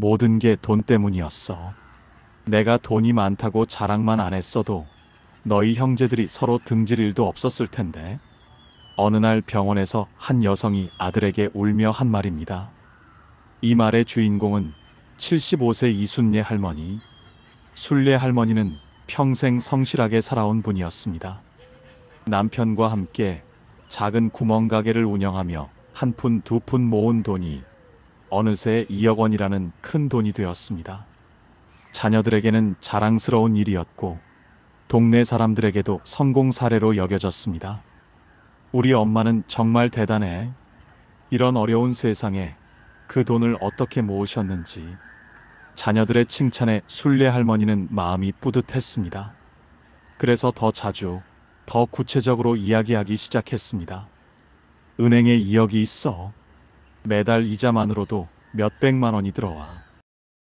모든 게 돈 때문이었어. 내가 돈이 많다고 자랑만 안 했어도 너희 형제들이 서로 등질 일도 없었을 텐데. 어느 날 병원에서 한 여성이 아들에게 울며 한 말입니다. 이 말의 주인공은 75세 이순례 할머니. 순례 할머니는 평생 성실하게 살아온 분이었습니다. 남편과 함께 작은 구멍가게를 운영하며 한 푼 두 푼 모은 돈이 어느새 2억 원이라는 큰 돈이 되었습니다. 자녀들에게는 자랑스러운 일이었고 동네 사람들에게도 성공 사례로 여겨졌습니다. 우리 엄마는 정말 대단해. 이런 어려운 세상에 그 돈을 어떻게 모으셨는지. 자녀들의 칭찬에 순례 할머니는 마음이 뿌듯했습니다. 그래서 더 자주, 더 구체적으로 이야기하기 시작했습니다. 은행에 2억이 있어. 매달 이자만으로도 몇백만 원이 들어와.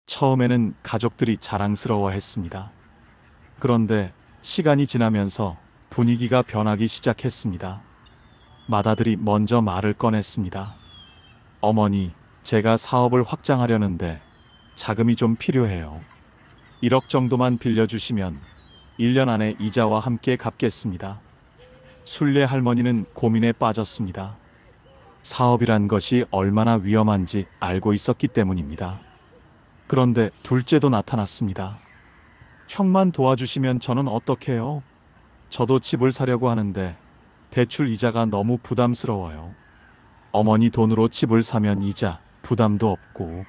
처음에는 가족들이 자랑스러워했습니다. 그런데 시간이 지나면서 분위기가 변하기 시작했습니다. 맏아들이 먼저 말을 꺼냈습니다. 어머니, 제가 사업을 확장하려는데 자금이 좀 필요해요. 1억 정도만 빌려주시면 1년 안에 이자와 함께 갚겠습니다. 순례 할머니는 고민에 빠졌습니다. 사업이란 것이 얼마나 위험한지 알고 있었기 때문입니다. 그런데 둘째도 나타났습니다. 형만 도와주시면 저는 어떡해요? 저도 집을 사려고 하는데 대출 이자가 너무 부담스러워요. 어머니 돈으로 집을 사면 이자, 부담도 없고.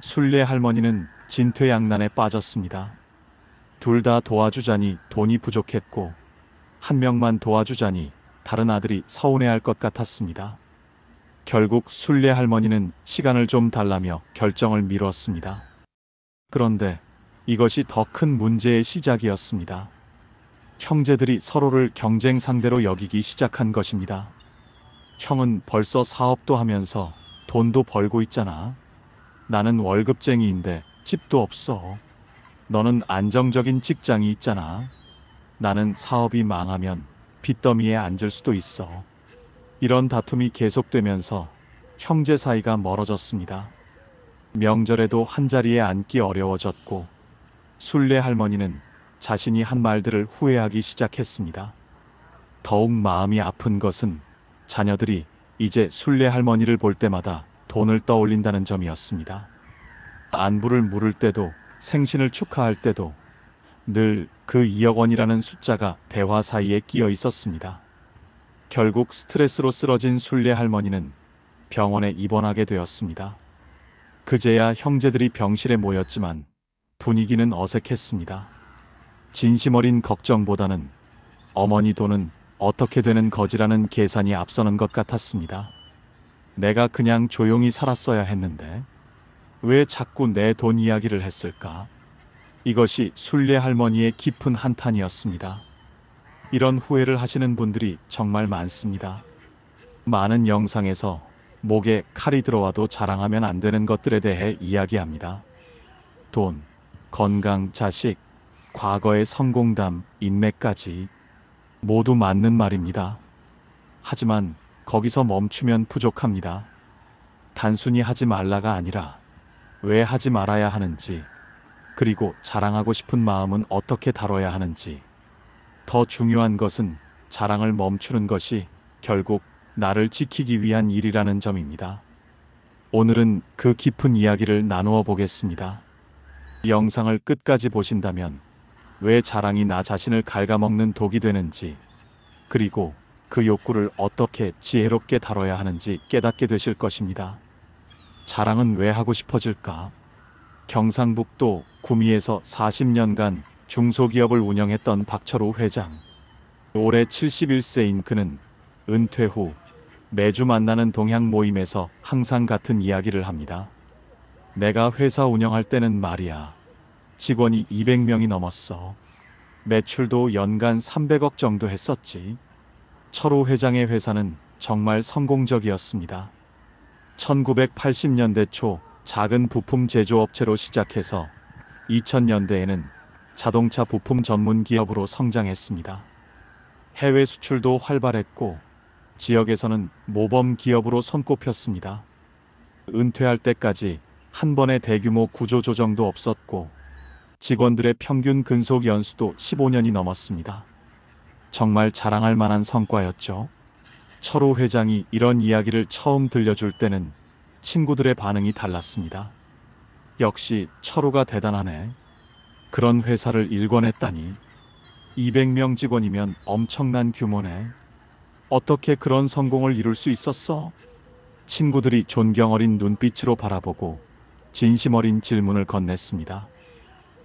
순례 할머니는 진퇴양난에 빠졌습니다. 둘 다 도와주자니 돈이 부족했고 한 명만 도와주자니 다른 아들이 서운해할 것 같았습니다. 결국 순례 할머니는 시간을 좀 달라며 결정을 미뤘습니다. 그런데 이것이 더 큰 문제의 시작이었습니다. 형제들이 서로를 경쟁 상대로 여기기 시작한 것입니다. 형은 벌써 사업도 하면서 돈도 벌고 있잖아. 나는 월급쟁이인데 집도 없어. 너는 안정적인 직장이 있잖아. 나는 사업이 망하면 빚더미에 앉을 수도 있어. 이런 다툼이 계속되면서 형제 사이가 멀어졌습니다. 명절에도 한자리에 앉기 어려워졌고 순례 할머니는 자신이 한 말들을 후회하기 시작했습니다. 더욱 마음이 아픈 것은 자녀들이 이제 순례 할머니를 볼 때마다 돈을 떠올린다는 점이었습니다. 안부를 물을 때도 생신을 축하할 때도 늘 그 2억 원이라는 숫자가 대화 사이에 끼어 있었습니다. 결국 스트레스로 쓰러진 순례 할머니는 병원에 입원하게 되었습니다. 그제야 형제들이 병실에 모였지만 분위기는 어색했습니다. 진심 어린 걱정보다는 어머니 돈은 어떻게 되는 거지라는 계산이 앞서는 것 같았습니다. 내가 그냥 조용히 살았어야 했는데 왜 자꾸 내 돈 이야기를 했을까? 이것이 순례 할머니의 깊은 한탄이었습니다. 이런 후회를 하시는 분들이 정말 많습니다. 많은 영상에서 목에 칼이 들어와도 자랑하면 안 되는 것들에 대해 이야기합니다. 돈, 건강, 자식, 과거의 성공담, 인맥까지 모두 맞는 말입니다. 하지만 거기서 멈추면 부족합니다. 단순히 하지 말라가 아니라 왜 하지 말아야 하는지, 그리고 자랑하고 싶은 마음은 어떻게 다뤄야 하는지. 더 중요한 것은 자랑을 멈추는 것이 결국 나를 지키기 위한 일이라는 점입니다. 오늘은 그 깊은 이야기를 나누어 보겠습니다. 영상을 끝까지 보신다면 왜 자랑이 나 자신을 갉아먹는 독이 되는지, 그리고 그 욕구를 어떻게 지혜롭게 다뤄야 하는지 깨닫게 되실 것입니다. 자랑은 왜 하고 싶어질까? 경상북도 구미에서 40년간 중소기업을 운영했던 박철우 회장. 올해 71세인 그는 은퇴 후 매주 만나는 동향 모임에서 항상 같은 이야기를 합니다. 내가 회사 운영할 때는 말이야. 직원이 200명이 넘었어. 매출도 연간 300억 정도 했었지. 철우 회장의 회사는 정말 성공적이었습니다. 1980년대 초 작은 부품 제조업체로 시작해서 2000년대에는 자동차 부품 전문 기업으로 성장했습니다. 해외 수출도 활발했고 지역에서는 모범 기업으로 손꼽혔습니다. 은퇴할 때까지 한 번의 대규모 구조 조정도 없었고 직원들의 평균 근속 연수도 15년이 넘었습니다. 정말 자랑할 만한 성과였죠. 철호 회장이 이런 이야기를 처음 들려줄 때는 친구들의 반응이 달랐습니다. 역시 철호가 대단하네. 그런 회사를 일궈냈다니. 200명 직원이면 엄청난 규모네. 어떻게 그런 성공을 이룰 수 있었어? 친구들이 존경 어린 눈빛으로 바라보고 진심 어린 질문을 건넸습니다.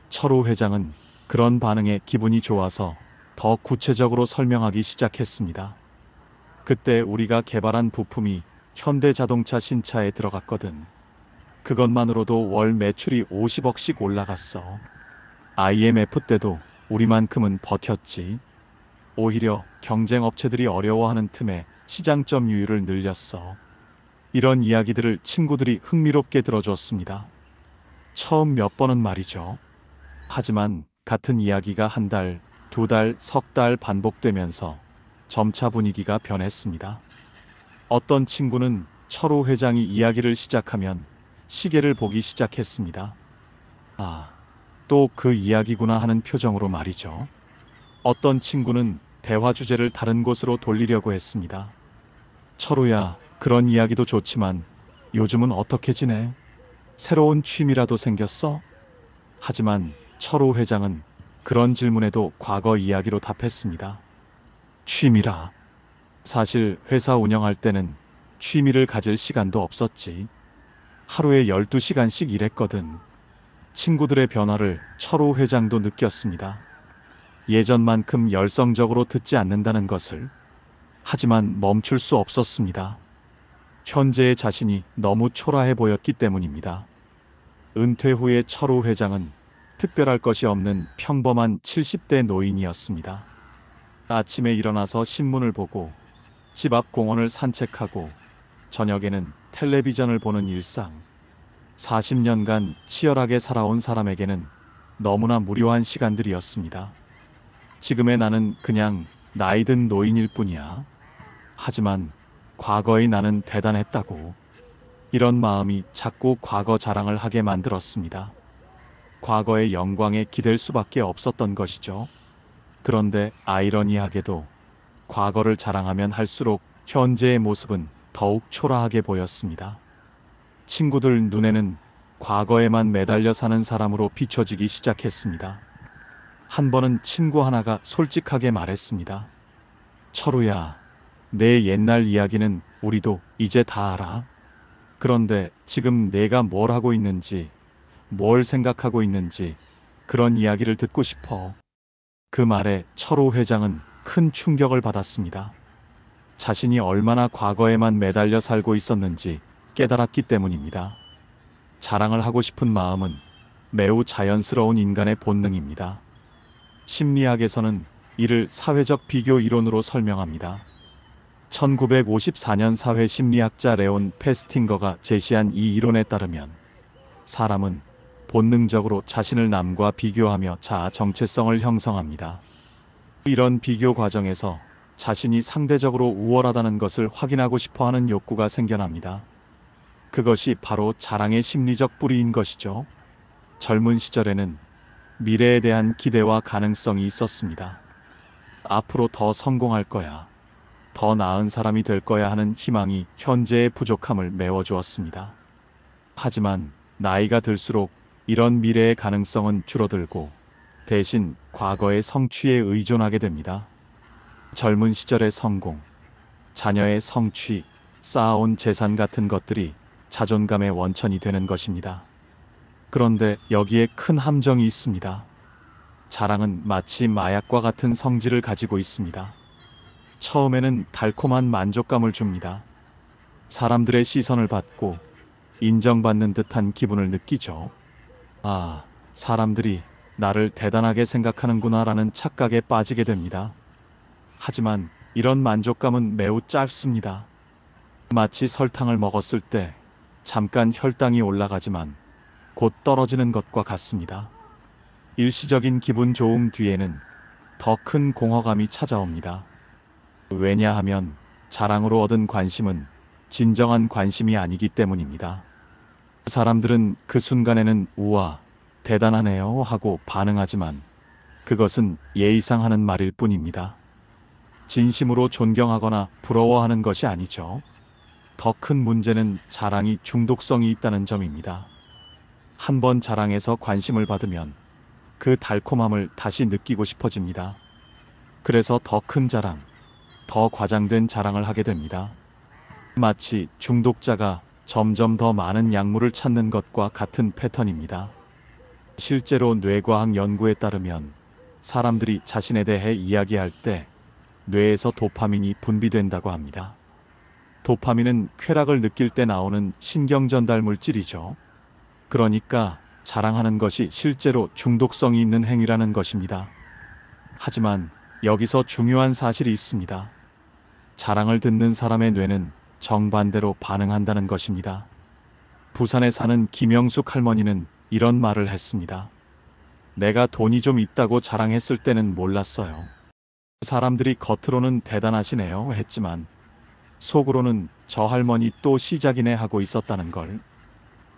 철호 회장은 그런 반응에 기분이 좋아서 더 구체적으로 설명하기 시작했습니다. 그때 우리가 개발한 부품이 현대자동차 신차에 들어갔거든. 그것만으로도 월 매출이 50억씩 올라갔어. IMF 때도 우리만큼은 버텼지. 오히려 경쟁 업체들이 어려워하는 틈에 시장점 유율을 늘렸어. 이런 이야기들을 친구들이 흥미롭게 들어줬습니다. 처음 몇 번은 말이죠. 하지만 같은 이야기가 한 달, 두 달, 석 달 반복되면서 점차 분위기가 변했습니다. 어떤 친구는 철호 회장이 이야기를 시작하면 시계를 보기 시작했습니다. 아, 또 그 이야기구나 하는 표정으로 말이죠. 어떤 친구는 대화 주제를 다른 곳으로 돌리려고 했습니다. 철호야, 그런 이야기도 좋지만 요즘은 어떻게 지내? 새로운 취미라도 생겼어? 하지만 철호 회장은 그런 질문에도 과거 이야기로 답했습니다. 취미라. 사실 회사 운영할 때는 취미를 가질 시간도 없었지. 하루에 12시간씩 일했거든. 친구들의 변화를 철호 회장도 느꼈습니다. 예전만큼 열성적으로 듣지 않는다는 것을. 하지만 멈출 수 없었습니다. 현재의 자신이 너무 초라해 보였기 때문입니다. 은퇴 후의 철호 회장은 특별할 것이 없는 평범한 70대 노인이었습니다. 아침에 일어나서 신문을 보고 집 앞 공원을 산책하고 저녁에는 텔레비전을 보는 일상. 40년간 치열하게 살아온 사람에게는 너무나 무료한 시간들이었습니다. 지금의 나는 그냥 나이든 노인일 뿐이야. 하지만 과거의 나는 대단했다고. 이런 마음이 자꾸 과거 자랑을 하게 만들었습니다. 과거의 영광에 기댈 수밖에 없었던 것이죠. 그런데 아이러니하게도 과거를 자랑하면 할수록 현재의 모습은 더욱 초라하게 보였습니다. 친구들 눈에는 과거에만 매달려 사는 사람으로 비춰지기 시작했습니다. 한 번은 친구 하나가 솔직하게 말했습니다. 철우야, 내 옛날 이야기는 우리도 이제 다 알아. 그런데 지금 내가 뭘 하고 있는지, 뭘 생각하고 있는지 그런 이야기를 듣고 싶어. 그 말에 철호 회장은 큰 충격을 받았습니다. 자신이 얼마나 과거에만 매달려 살고 있었는지 깨달았기 때문입니다. 자랑을 하고 싶은 마음은 매우 자연스러운 인간의 본능입니다. 심리학에서는 이를 사회적 비교 이론으로 설명합니다. 1954년 사회심리학자 레온 페스팅거가 제시한 이 이론에 따르면 사람은 본능적으로 자신을 남과 비교하며 자아 정체성을 형성합니다. 이런 비교 과정에서 자신이 상대적으로 우월하다는 것을 확인하고 싶어하는 욕구가 생겨납니다. 그것이 바로 자랑의 심리적 뿌리인 것이죠. 젊은 시절에는 미래에 대한 기대와 가능성이 있었습니다. 앞으로 더 성공할 거야. 더 나은 사람이 될 거야 하는 희망이 현재의 부족함을 메워주었습니다. 하지만 나이가 들수록 이런 미래의 가능성은 줄어들고 대신 과거의 성취에 의존하게 됩니다. 젊은 시절의 성공, 자녀의 성취, 쌓아온 재산 같은 것들이 자존감의 원천이 되는 것입니다. 그런데 여기에 큰 함정이 있습니다. 자랑은 마치 마약과 같은 성질을 가지고 있습니다. 처음에는 달콤한 만족감을 줍니다. 사람들의 시선을 받고 인정받는 듯한 기분을 느끼죠. 아, 사람들이 나를 대단하게 생각하는구나라는 착각에 빠지게 됩니다. 하지만 이런 만족감은 매우 짧습니다. 마치 설탕을 먹었을 때 잠깐 혈당이 올라가지만 곧 떨어지는 것과 같습니다. 일시적인 기분 좋음 뒤에는 더 큰 공허감이 찾아옵니다. 왜냐하면 자랑으로 얻은 관심은 진정한 관심이 아니기 때문입니다. 사람들은 그 순간에는 우와, 대단하네요 하고 반응하지만 그것은 예의상 하는 말일 뿐입니다. 진심으로 존경하거나 부러워하는 것이 아니죠. 더 큰 문제는 자랑이 중독성이 있다는 점입니다. 한 번 자랑해서 관심을 받으면 그 달콤함을 다시 느끼고 싶어집니다. 그래서 더 큰 자랑, 더 과장된 자랑을 하게 됩니다. 마치 중독자가 점점 더 많은 약물을 찾는 것과 같은 패턴입니다. 실제로 뇌과학 연구에 따르면 사람들이 자신에 대해 이야기할 때 뇌에서 도파민이 분비된다고 합니다. 도파민은 쾌락을 느낄 때 나오는 신경 전달 물질이죠. 그러니까 자랑하는 것이 실제로 중독성이 있는 행위라는 것입니다. 하지만 여기서 중요한 사실이 있습니다. 자랑을 듣는 사람의 뇌는 정반대로 반응한다는 것입니다. 부산에 사는 김영숙 할머니는 이런 말을 했습니다. 내가 돈이 좀 있다고 자랑했을 때는 몰랐어요. 사람들이 겉으로는 대단하시네요 했지만 속으로는 저 할머니 또 시작이네 하고 있었다는 걸.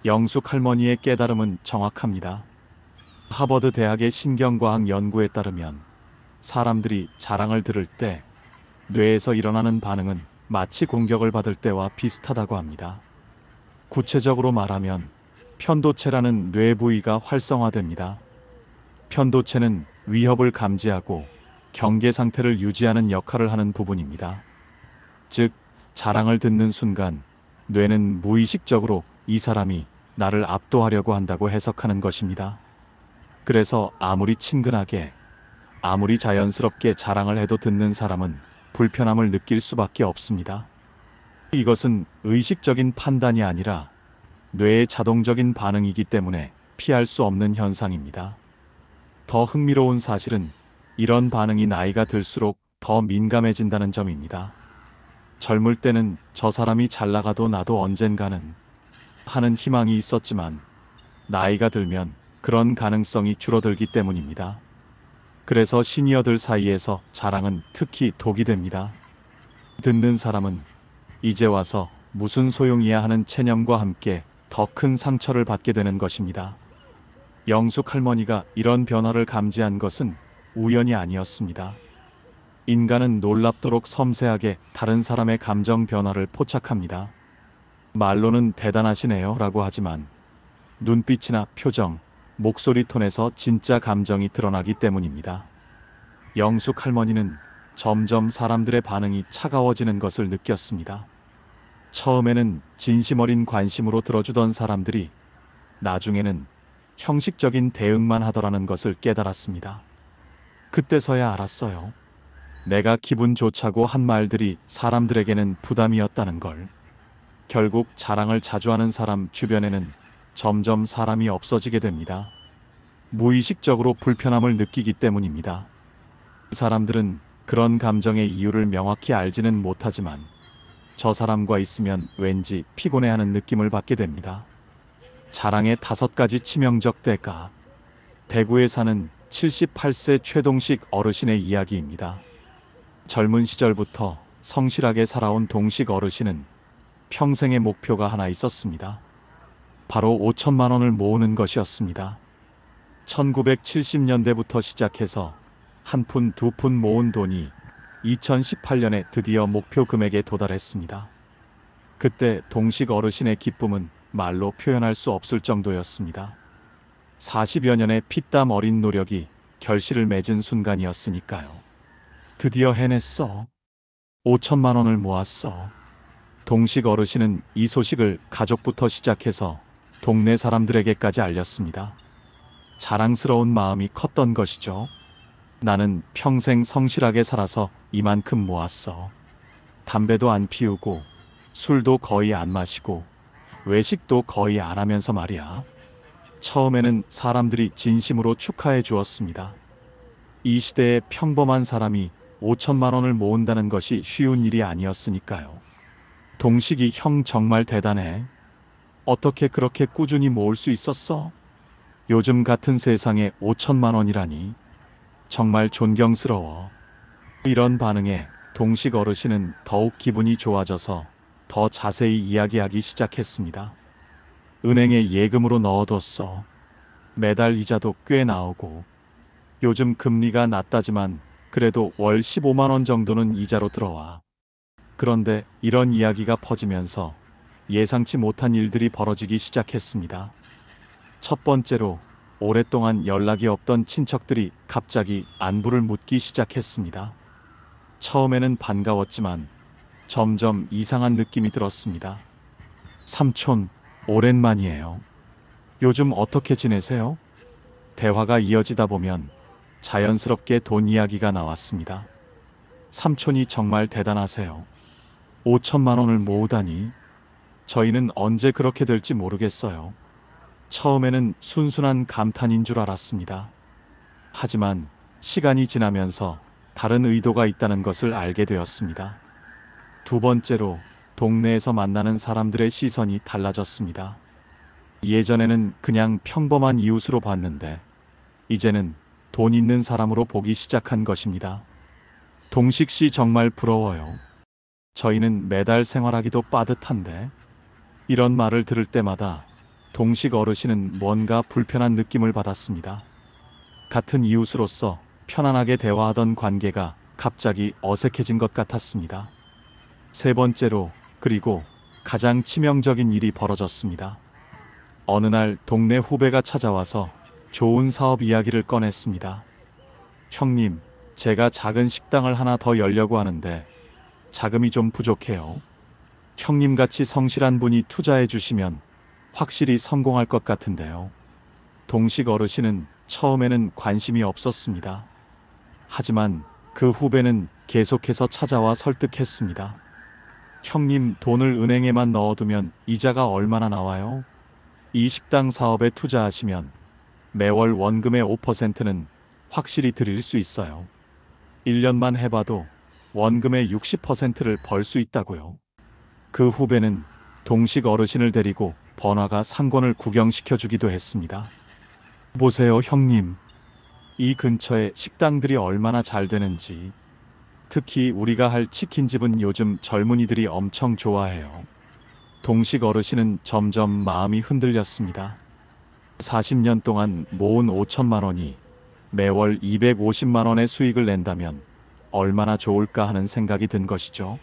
영숙 할머니의 깨달음은 정확합니다. 하버드 대학의 신경과학 연구에 따르면 사람들이 자랑을 들을 때 뇌에서 일어나는 반응은 마치 공격을 받을 때와 비슷하다고 합니다. 구체적으로 말하면 편도체라는 뇌 부위가 활성화됩니다. 편도체는 위협을 감지하고 경계 상태를 유지하는 역할을 하는 부분입니다. 즉, 자랑을 듣는 순간 뇌는 무의식적으로 이 사람이 나를 압도하려고 한다고 해석하는 것입니다. 그래서 아무리 친근하게, 아무리 자연스럽게 자랑을 해도 듣는 사람은 불편함을 느낄 수밖에 없습니다. 이것은 의식적인 판단이 아니라 뇌의 자동적인 반응이기 때문에 피할 수 없는 현상입니다. 더 흥미로운 사실은 이런 반응이 나이가 들수록 더 민감해진다는 점입니다. 젊을 때는 저 사람이 잘 나가도 나도 언젠가는 하는 희망이 있었지만 나이가 들면 그런 가능성이 줄어들기 때문입니다. 그래서 시니어들 사이에서 자랑은 특히 독이 됩니다. 듣는 사람은 이제 와서 무슨 소용이야 하는 체념과 함께 더 큰 상처를 받게 되는 것입니다. 영숙 할머니가 이런 변화를 감지한 것은 우연이 아니었습니다. 인간은 놀랍도록 섬세하게 다른 사람의 감정 변화를 포착합니다. 말로는 대단하시네요 라고 하지만 눈빛이나 표정, 목소리 톤에서 진짜 감정이 드러나기 때문입니다. 영숙 할머니는 점점 사람들의 반응이 차가워지는 것을 느꼈습니다. 처음에는 진심 어린 관심으로 들어주던 사람들이 나중에는 형식적인 대응만 하더라는 것을 깨달았습니다. 그때서야 알았어요. 내가 기분 좋자고 한 말들이 사람들에게는 부담이었다는 걸. 결국 자랑을 자주 하는 사람 주변에는 점점 사람이 없어지게 됩니다. 무의식적으로 불편함을 느끼기 때문입니다. 사람들은 그런 감정의 이유를 명확히 알지는 못하지만 저 사람과 있으면 왠지 피곤해하는 느낌을 받게 됩니다. 자랑의 5가지 치명적 대가. 대구에 사는 78세 최동식 어르신의 이야기입니다. 젊은 시절부터 성실하게 살아온 동식 어르신은 평생의 목표가 하나 있었습니다. 바로 5천만 원을 모으는 것이었습니다. 1970년대부터 시작해서 한 푼, 두 푼 모은 돈이 2018년에 드디어 목표 금액에 도달했습니다. 그때 동식 어르신의 기쁨은 말로 표현할 수 없을 정도였습니다. 40여 년의 피땀 어린 노력이 결실을 맺은 순간이었으니까요. 드디어 해냈어. 5천만 원을 모았어. 동식 어르신은 이 소식을 가족부터 시작해서 동네 사람들에게까지 알렸습니다. 자랑스러운 마음이 컸던 것이죠. 나는 평생 성실하게 살아서 이만큼 모았어. 담배도 안 피우고 술도 거의 안 마시고 외식도 거의 안 하면서 말이야. 처음에는 사람들이 진심으로 축하해 주었습니다. 이 시대의 평범한 사람이 5천만 원을 모은다는 것이 쉬운 일이 아니었으니까요. 동식이 형 정말 대단해. 어떻게 그렇게 꾸준히 모을 수 있었어? 요즘 같은 세상에 5천만 원이라니. 정말 존경스러워. 이런 반응에 동식 어르신은 더욱 기분이 좋아져서 더 자세히 이야기하기 시작했습니다. 은행에 예금으로 넣어뒀어. 매달 이자도 꽤 나오고. 요즘 금리가 낮다지만 그래도 월 15만 원 정도는 이자로 들어와. 그런데 이런 이야기가 퍼지면서 예상치 못한 일들이 벌어지기 시작했습니다. 첫 번째로 오랫동안 연락이 없던 친척들이 갑자기 안부를 묻기 시작했습니다. 처음에는 반가웠지만 점점 이상한 느낌이 들었습니다. 삼촌, 오랜만이에요. 요즘 어떻게 지내세요? 대화가 이어지다 보면 자연스럽게 돈 이야기가 나왔습니다. 삼촌이 정말 대단하세요. 5천만 원을 모으다니. 저희는 언제 그렇게 될지 모르겠어요. 처음에는 순순한 감탄인 줄 알았습니다. 하지만 시간이 지나면서 다른 의도가 있다는 것을 알게 되었습니다. 두 번째로 동네에서 만나는 사람들의 시선이 달라졌습니다. 예전에는 그냥 평범한 이웃으로 봤는데 이제는 돈 있는 사람으로 보기 시작한 것입니다. 동식 씨 정말 부러워요. 저희는 매달 생활하기도 빠듯한데. 이런 말을 들을 때마다 동식 어르신은 뭔가 불편한 느낌을 받았습니다. 같은 이웃으로서 편안하게 대화하던 관계가 갑자기 어색해진 것 같았습니다. 세 번째로, 그리고 가장 치명적인 일이 벌어졌습니다. 어느 날 동네 후배가 찾아와서 좋은 사업 이야기를 꺼냈습니다. 형님, 제가 작은 식당을 하나 더 열려고 하는데 자금이 좀 부족해요. 형님같이 성실한 분이 투자해 주시면 확실히 성공할 것 같은데요. 동식 어르신은 처음에는 관심이 없었습니다. 하지만 그 후배는 계속해서 찾아와 설득했습니다. 형님, 돈을 은행에만 넣어두면 이자가 얼마나 나와요? 이 식당 사업에 투자하시면 매월 원금의 5%는 확실히 드릴 수 있어요. 1년만 해봐도 원금의 60%를 벌 수 있다고요. 그 후배는 동식 어르신을 데리고 번화가 상권을 구경시켜주기도 했습니다. 보세요, 형님. 이 근처에 식당들이 얼마나 잘 되는지. 특히 우리가 할 치킨집은 요즘 젊은이들이 엄청 좋아해요. 동식 어르신은 점점 마음이 흔들렸습니다. 40년 동안 모은 5천만 원이 매월 250만 원의 수익을 낸다면 얼마나 좋을까 하는 생각이 든 것이죠.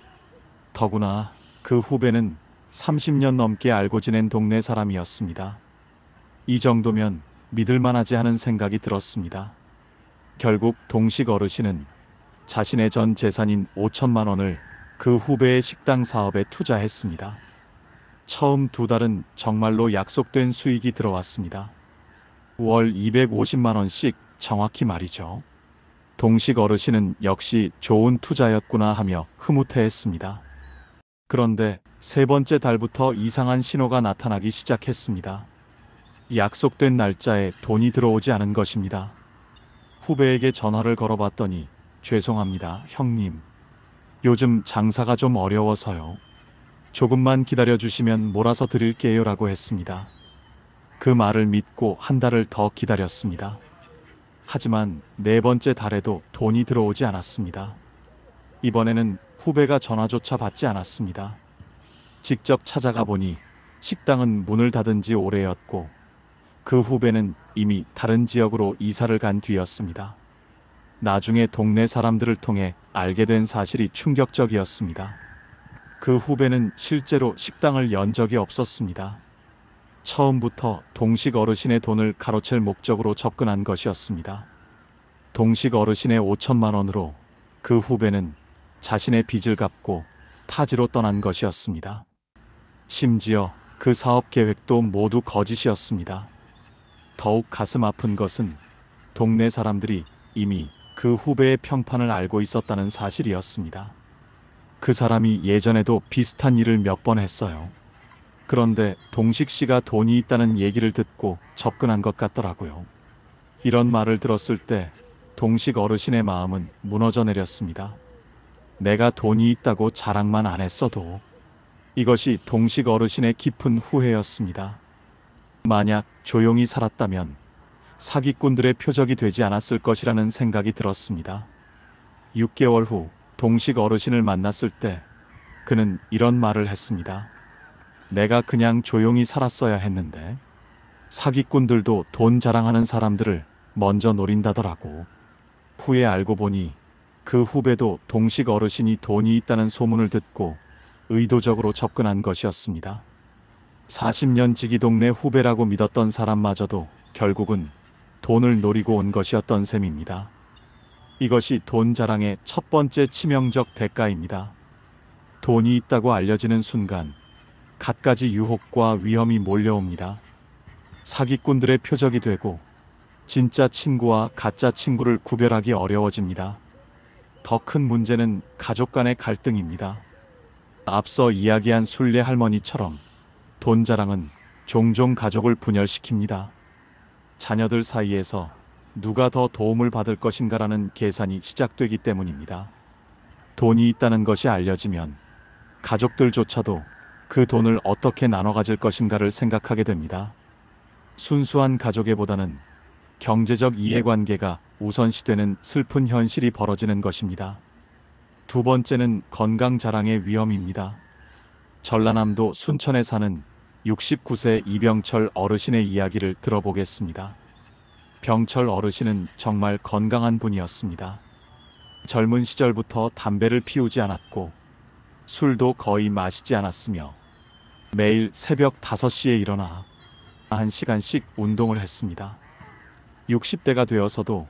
더구나 그 후배는 30년 넘게 알고 지낸 동네 사람이었습니다. 이 정도면 믿을만하지 하는 생각이 들었습니다. 결국 동식 어르신은 자신의 전 재산인 5천만 원을 그 후배의 식당 사업에 투자했습니다. 처음 2달은 정말로 약속된 수익이 들어왔습니다. 월 250만 원씩, 정확히 말이죠. 동식 어르신은 역시 좋은 투자였구나 하며 흐뭇해했습니다. 그런데 세 번째 달부터 이상한 신호가 나타나기 시작했습니다. 약속된 날짜에 돈이 들어오지 않은 것입니다. 후배에게 전화를 걸어봤더니 죄송합니다, 형님. 요즘 장사가 좀 어려워서요. 조금만 기다려주시면 몰아서 드릴게요 라고 했습니다. 그 말을 믿고 한 달을 더 기다렸습니다. 하지만 네 번째 달에도 돈이 들어오지 않았습니다. 이번에는 후배가 전화조차 받지 않았습니다. 직접 찾아가 보니 식당은 문을 닫은 지 오래였고 그 후배는 이미 다른 지역으로 이사를 간 뒤였습니다. 나중에 동네 사람들을 통해 알게 된 사실이 충격적이었습니다. 그 후배는 실제로 식당을 연 적이 없었습니다. 처음부터 동식 어르신의 돈을 가로챌 목적으로 접근한 것이었습니다. 동식 어르신의 5천만 원으로 그 후배는 자신의 빚을 갚고 타지로 떠난 것이었습니다. 심지어 그 사업 계획도 모두 거짓이었습니다. 더욱 가슴 아픈 것은 동네 사람들이 이미 그 후배의 평판을 알고 있었다는 사실이었습니다. 그 사람이 예전에도 비슷한 일을 몇 번 했어요. 그런데 동식 씨가 돈이 있다는 얘기를 듣고 접근한 것 같더라고요. 이런 말을 들었을 때 동식 어르신의 마음은 무너져 내렸습니다. 내가 돈이 있다고 자랑만 안 했어도. 이것이 동식 어르신의 깊은 후회였습니다. 만약 조용히 살았다면 사기꾼들의 표적이 되지 않았을 것이라는 생각이 들었습니다. 6개월 후 동식 어르신을 만났을 때 그는 이런 말을 했습니다. 내가 그냥 조용히 살았어야 했는데. 사기꾼들도 돈 자랑하는 사람들을 먼저 노린다더라고. 후에 알고 보니 그 후배도 동식 어르신이 돈이 있다는 소문을 듣고 의도적으로 접근한 것이었습니다. 40년 지기 동네 후배라고 믿었던 사람마저도 결국은 돈을 노리고 온 것이었던 셈입니다. 이것이 돈 자랑의 첫 번째 치명적 대가입니다. 돈이 있다고 알려지는 순간 갖가지 유혹과 위험이 몰려옵니다. 사기꾼들의 표적이 되고 진짜 친구와 가짜 친구를 구별하기 어려워집니다. 더 큰 문제는 가족 간의 갈등입니다. 앞서 이야기한 순례 할머니처럼 돈 자랑은 종종 가족을 분열시킵니다. 자녀들 사이에서 누가 더 도움을 받을 것인가라는 계산이 시작되기 때문입니다. 돈이 있다는 것이 알려지면 가족들조차도 그 돈을 어떻게 나눠 가질 것인가를 생각하게 됩니다. 순수한 가족애보다는 경제적 이해관계가 우선시되는 슬픈 현실이 벌어지는 것입니다. 두 번째는 건강 자랑의 위험입니다. 전라남도 순천에 사는 69세 이병철 어르신의 이야기를 들어보겠습니다. 병철 어르신은 정말 건강한 분이었습니다. 젊은 시절부터 담배를 피우지 않았고 술도 거의 마시지 않았으며 매일 새벽 5시에 일어나 1시간씩 운동을 했습니다. 60대가 되어서도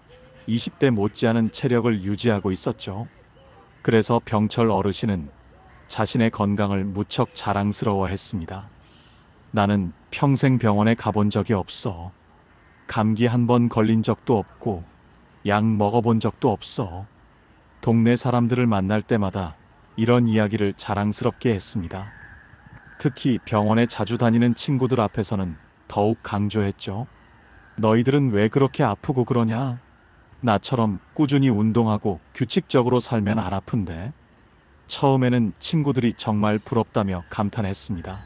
20대 못지않은 체력을 유지하고 있었죠. 그래서 병철 어르신은 자신의 건강을 무척 자랑스러워했습니다. 나는 평생 병원에 가본 적이 없어. 감기 한 번 걸린 적도 없고 약 먹어본 적도 없어. 동네 사람들을 만날 때마다 이런 이야기를 자랑스럽게 했습니다. 특히 병원에 자주 다니는 친구들 앞에서는 더욱 강조했죠. 너희들은 왜 그렇게 아프고 그러냐? 나처럼 꾸준히 운동하고 규칙적으로 살면 안 아픈데. 처음에는 친구들이 정말 부럽다며 감탄했습니다.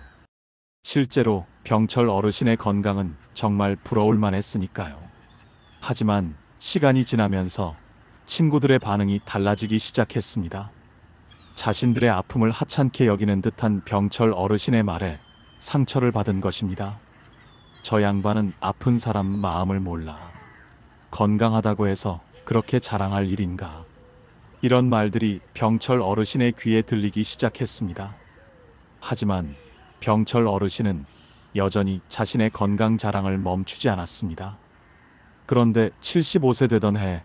실제로 병철 어르신의 건강은 정말 부러울 만했으니까요. 하지만 시간이 지나면서 친구들의 반응이 달라지기 시작했습니다. 자신들의 아픔을 하찮게 여기는 듯한 병철 어르신의 말에 상처를 받은 것입니다. 저 양반은 아픈 사람 마음을 몰라. 건강하다고 해서 그렇게 자랑할 일인가. 이런 말들이 병철 어르신의 귀에 들리기 시작했습니다. 하지만 병철 어르신은 여전히 자신의 건강 자랑을 멈추지 않았습니다. 그런데 75세 되던 해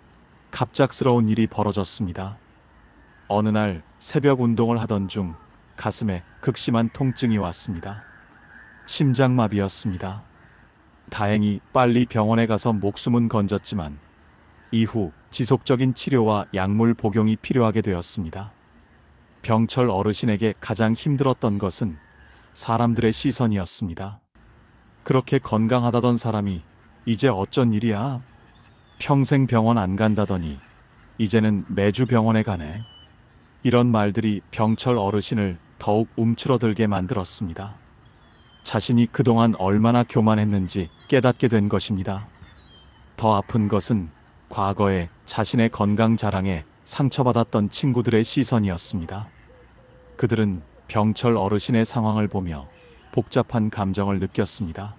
갑작스러운 일이 벌어졌습니다. 어느 날 새벽 운동을 하던 중 가슴에 극심한 통증이 왔습니다. 심장마비였습니다. 다행히 빨리 병원에 가서 목숨은 건졌지만 이후 지속적인 치료와 약물 복용이 필요하게 되었습니다. 병철 어르신에게 가장 힘들었던 것은 사람들의 시선이었습니다. 그렇게 건강하다던 사람이 이제 어쩐 일이야? 평생 병원 안 간다더니 이제는 매주 병원에 가네. 이런 말들이 병철 어르신을 더욱 움츠러들게 만들었습니다. 자신이 그동안 얼마나 교만했는지 깨닫게 된 것입니다. 더 아픈 것은 과거에 자신의 건강 자랑에 상처받았던 친구들의 시선이었습니다. 그들은 병철 어르신의 상황을 보며 복잡한 감정을 느꼈습니다.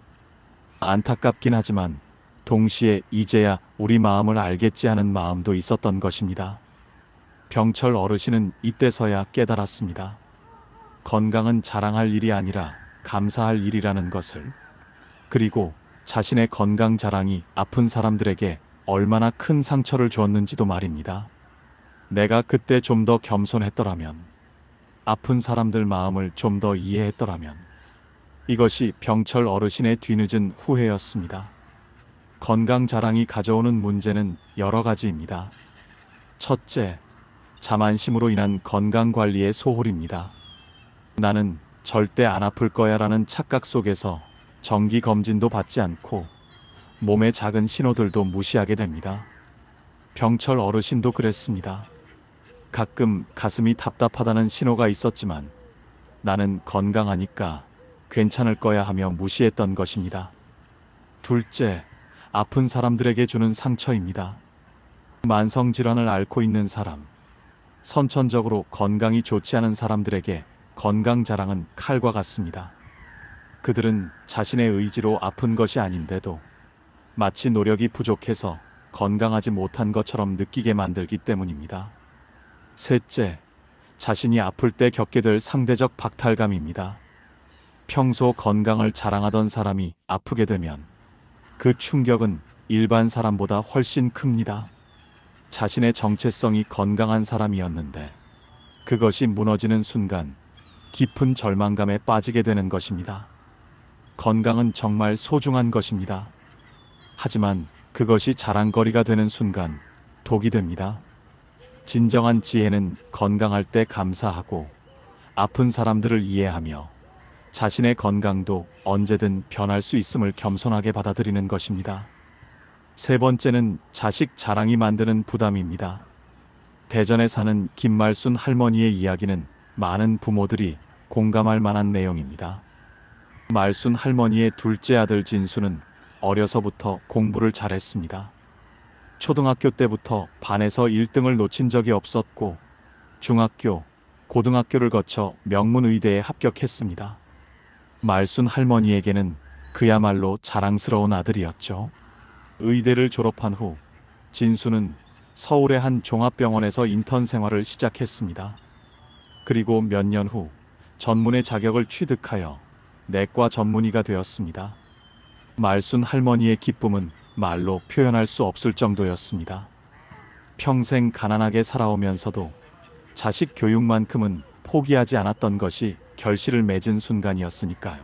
안타깝긴 하지만 동시에 이제야 우리 마음을 알겠지 하는 마음도 있었던 것입니다. 병철 어르신은 이때서야 깨달았습니다. 건강은 자랑할 일이 아니라 감사할 일이라는 것을. 그리고 자신의 건강 자랑이 아픈 사람들에게 얼마나 큰 상처를 주었는지도 말입니다. 내가 그때 좀 더 겸손했더라면, 아픈 사람들 마음을 좀 더 이해했더라면. 이것이 병철 어르신의 뒤늦은 후회였습니다. 건강 자랑이 가져오는 문제는 여러 가지입니다. 첫째, 자만심으로 인한 건강관리의 소홀입니다. 나는 절대 안 아플 거야 라는 착각 속에서 정기검진도 받지 않고 몸의 작은 신호들도 무시하게 됩니다. 병철 어르신도 그랬습니다. 가끔 가슴이 답답하다는 신호가 있었지만 나는 건강하니까 괜찮을 거야 하며 무시했던 것입니다. 둘째, 아픈 사람들에게 주는 상처입니다. 만성질환을 앓고 있는 사람, 선천적으로 건강이 좋지 않은 사람들에게 건강 자랑은 칼과 같습니다. 그들은 자신의 의지로 아픈 것이 아닌데도 마치 노력이 부족해서 건강하지 못한 것처럼 느끼게 만들기 때문입니다. 셋째, 자신이 아플 때 겪게 될 상대적 박탈감입니다. 평소 건강을 자랑하던 사람이 아프게 되면 그 충격은 일반 사람보다 훨씬 큽니다. 자신의 정체성이 건강한 사람이었는데 그것이 무너지는 순간 깊은 절망감에 빠지게 되는 것입니다. 건강은 정말 소중한 것입니다. 하지만 그것이 자랑거리가 되는 순간 독이 됩니다. 진정한 지혜는 건강할 때 감사하고 아픈 사람들을 이해하며 자신의 건강도 언제든 변할 수 있음을 겸손하게 받아들이는 것입니다. 세 번째는 자식 자랑이 만드는 부담입니다. 대전에 사는 김말순 할머니의 이야기는 많은 부모들이 공감할 만한 내용입니다. 말순 할머니의 둘째 아들 진수는 어려서부터 공부를 잘했습니다. 초등학교 때부터 반에서 1등을 놓친 적이 없었고 중학교, 고등학교를 거쳐 명문의대에 합격했습니다. 말순 할머니에게는 그야말로 자랑스러운 아들이었죠. 의대를 졸업한 후 진수는 서울의 한 종합병원에서 인턴 생활을 시작했습니다. 그리고 몇 년 후 전문의 자격을 취득하여 내과 전문의가 되었습니다. 말순 할머니의 기쁨은 말로 표현할 수 없을 정도였습니다. 평생 가난하게 살아오면서도 자식 교육만큼은 포기하지 않았던 것이 결실을 맺은 순간이었으니까요.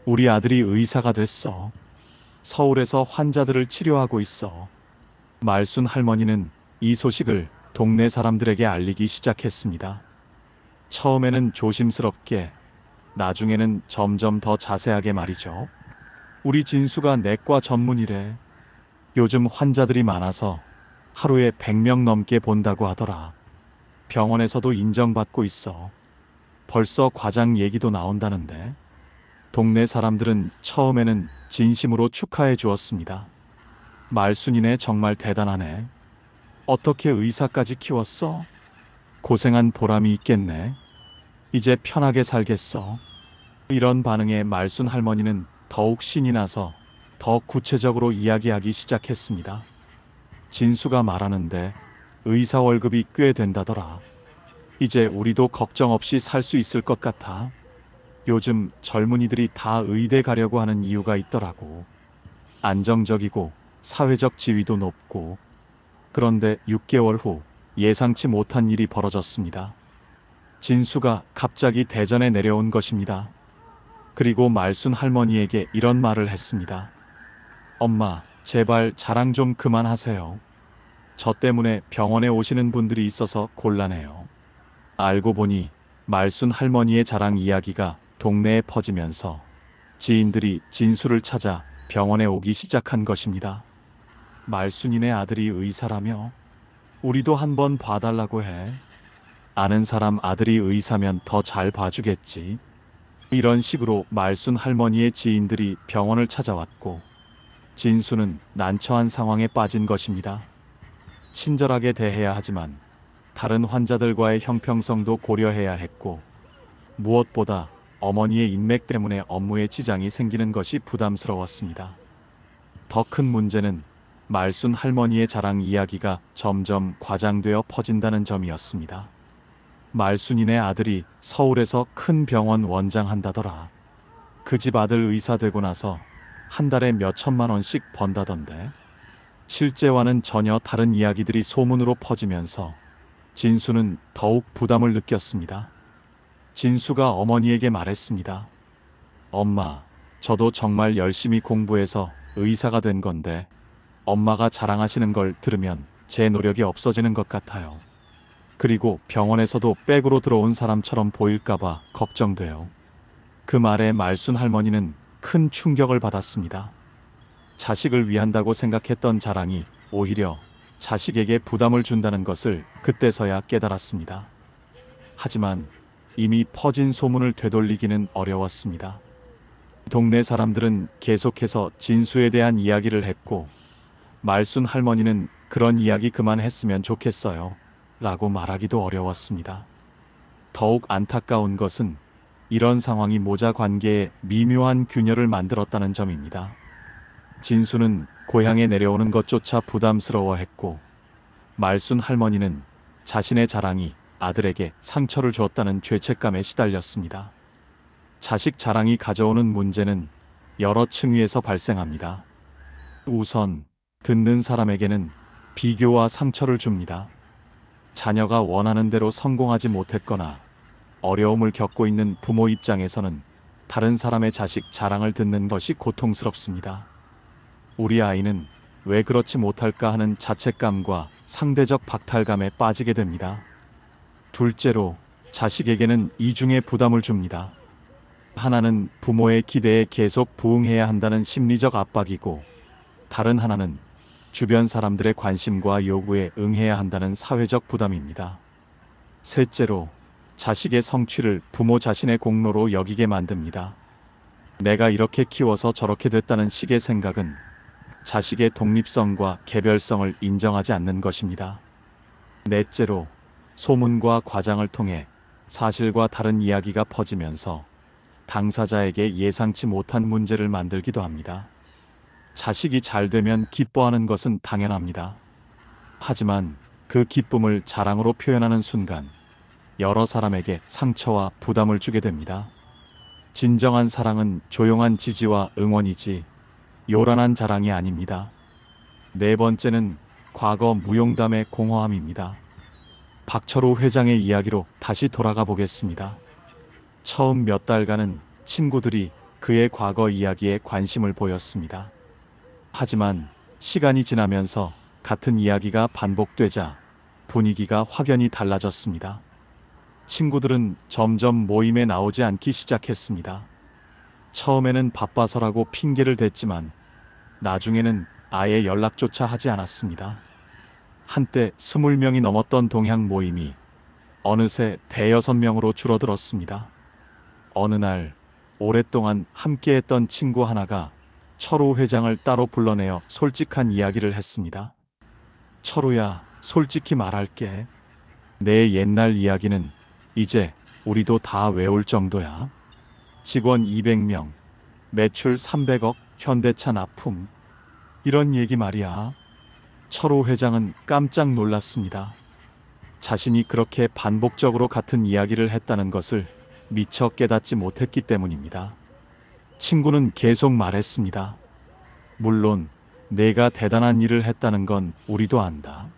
우리 아들이 의사가 됐어. 서울에서 환자들을 치료하고 있어. 말순 할머니는 이 소식을 동네 사람들에게 알리기 시작했습니다. 처음에는 조심스럽게, 나중에는 점점 더 자세하게 말이죠. 우리 진수가 내과 전문이래. 요즘 환자들이 많아서 하루에 100명 넘게 본다고 하더라. 병원에서도 인정받고 있어. 벌써 과장 얘기도 나온다는데. 동네 사람들은 처음에는 진심으로 축하해 주었습니다. 말순이네, 정말 대단하네. 어떻게 의사까지 키웠어? 고생한 보람이 있겠네. 이제 편하게 살겠어. 이런 반응에 말순 할머니는 더욱 신이 나서 더 구체적으로 이야기하기 시작했습니다. 진수가 말하는데 의사 월급이 꽤 된다더라. 이제 우리도 걱정 없이 살 수 있을 것 같아. 요즘 젊은이들이 다 의대 가려고 하는 이유가 있더라고. 안정적이고 사회적 지위도 높고. 그런데 6개월 후 예상치 못한 일이 벌어졌습니다. 진수가 갑자기 대전에 내려온 것입니다. 그리고 말순 할머니에게 이런 말을 했습니다. 엄마, 제발 자랑 좀 그만하세요. 저 때문에 병원에 오시는 분들이 있어서 곤란해요. 알고 보니 말순 할머니의 자랑 이야기가 동네에 퍼지면서 지인들이 진수를 찾아 병원에 오기 시작한 것입니다. 말순이네 아들이 의사라며? 우리도 한번 봐달라고 해. 아는 사람 아들이 의사면 더 잘 봐주겠지. 이런 식으로 말순 할머니의 지인들이 병원을 찾아왔고 진수는 난처한 상황에 빠진 것입니다. 친절하게 대해야 하지만 다른 환자들과의 형평성도 고려해야 했고 무엇보다 어머니의 인맥 때문에 업무에 지장이 생기는 것이 부담스러웠습니다. 더 큰 문제는 말순 할머니의 자랑 이야기가 점점 과장되어 퍼진다는 점이었습니다. 말순이네 아들이 서울에서 큰 병원 원장 한다더라. 그 집 아들 의사 되고 나서 한 달에 몇 천만 원씩 번다던데. 실제와는 전혀 다른 이야기들이 소문으로 퍼지면서 진수는 더욱 부담을 느꼈습니다. 진수가 어머니에게 말했습니다. 엄마, 저도 정말 열심히 공부해서 의사가 된 건데 엄마가 자랑하시는 걸 들으면 제 노력이 없어지는 것 같아요. 그리고 병원에서도 백으로 들어온 사람처럼 보일까봐 걱정돼요. 그 말에 말순 할머니는 큰 충격을 받았습니다. 자식을 위한다고 생각했던 자랑이 오히려 자식에게 부담을 준다는 것을 그때서야 깨달았습니다. 하지만 이미 퍼진 소문을 되돌리기는 어려웠습니다. 동네 사람들은 계속해서 진수에 대한 이야기를 했고 말순 할머니는 그런 이야기 그만했으면 좋겠어요 라고 말하기도 어려웠습니다. 더욱 안타까운 것은 이런 상황이 모자 관계에 미묘한 균열을 만들었다는 점입니다. 진수는 고향에 내려오는 것조차 부담스러워했고, 말순 할머니는 자신의 자랑이 아들에게 상처를 주었다는 죄책감에 시달렸습니다. 자식 자랑이 가져오는 문제는 여러 층위에서 발생합니다. 우선 듣는 사람에게는 비교와 상처를 줍니다. 자녀가 원하는 대로 성공하지 못했거나 어려움을 겪고 있는 부모 입장에서는 다른 사람의 자식 자랑을 듣는 것이 고통스럽습니다. 우리 아이는 왜 그렇지 못할까 하는 자책감과 상대적 박탈감에 빠지게 됩니다. 둘째로, 자식에게는 이중의 부담을 줍니다. 하나는 부모의 기대에 계속 부응해야 한다는 심리적 압박이고, 다른 하나는 주변 사람들의 관심과 요구에 응해야 한다는 사회적 부담입니다. 셋째로, 자식의 성취를 부모 자신의 공로로 여기게 만듭니다. 내가 이렇게 키워서 저렇게 됐다는 식의 생각은 자식의 독립성과 개별성을 인정하지 않는 것입니다. 넷째로, 소문과 과장을 통해 사실과 다른 이야기가 퍼지면서 당사자에게 예상치 못한 문제를 만들기도 합니다. 자식이 잘 되면 기뻐하는 것은 당연합니다. 하지만 그 기쁨을 자랑으로 표현하는 순간 여러 사람에게 상처와 부담을 주게 됩니다. 진정한 사랑은 조용한 지지와 응원이지 요란한 자랑이 아닙니다. 네 번째는 과거 무용담의 공허함입니다. 박철호 회장의 이야기로 다시 돌아가 보겠습니다. 처음 몇 달간은 친구들이 그의 과거 이야기에 관심을 보였습니다. 하지만 시간이 지나면서 같은 이야기가 반복되자 분위기가 확연히 달라졌습니다. 친구들은 점점 모임에 나오지 않기 시작했습니다. 처음에는 바빠서라고 핑계를 댔지만 나중에는 아예 연락조차 하지 않았습니다. 한때 20명이 넘었던 동향 모임이 어느새 대여섯 명으로 줄어들었습니다. 어느 날 오랫동안 함께했던 친구 하나가 철호 회장을 따로 불러내어 솔직한 이야기를 했습니다. 철호야, 솔직히 말할게. 내 옛날 이야기는 이제 우리도 다 외울 정도야. 직원 200명, 매출 300억, 현대차 납품. 이런 얘기 말이야. 철호 회장은 깜짝 놀랐습니다. 자신이 그렇게 반복적으로 같은 이야기를 했다는 것을 미처 깨닫지 못했기 때문입니다. 친구는 계속 말했습니다. 물론 내가 대단한 일을 했다는 건 우리도 안다.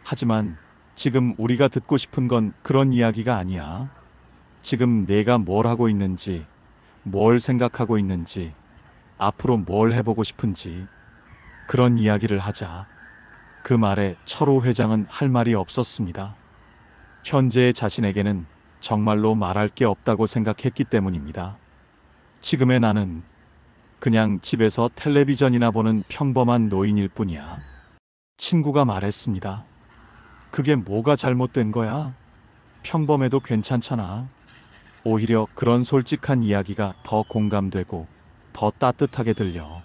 하지만 지금 우리가 듣고 싶은 건 그런 이야기가 아니야. 지금 내가 뭘 하고 있는지, 뭘 생각하고 있는지, 앞으로 뭘 해보고 싶은지 그런 이야기를 하자. 그 말에 철호 회장은 할 말이 없었습니다. 현재의 자신에게는 정말로 말할 게 없다고 생각했기 때문입니다. 지금의 나는 그냥 집에서 텔레비전이나 보는 평범한 노인일 뿐이야. 친구가 말했습니다. 그게 뭐가 잘못된 거야? 평범해도 괜찮잖아. 오히려 그런 솔직한 이야기가 더 공감되고 더 따뜻하게 들려.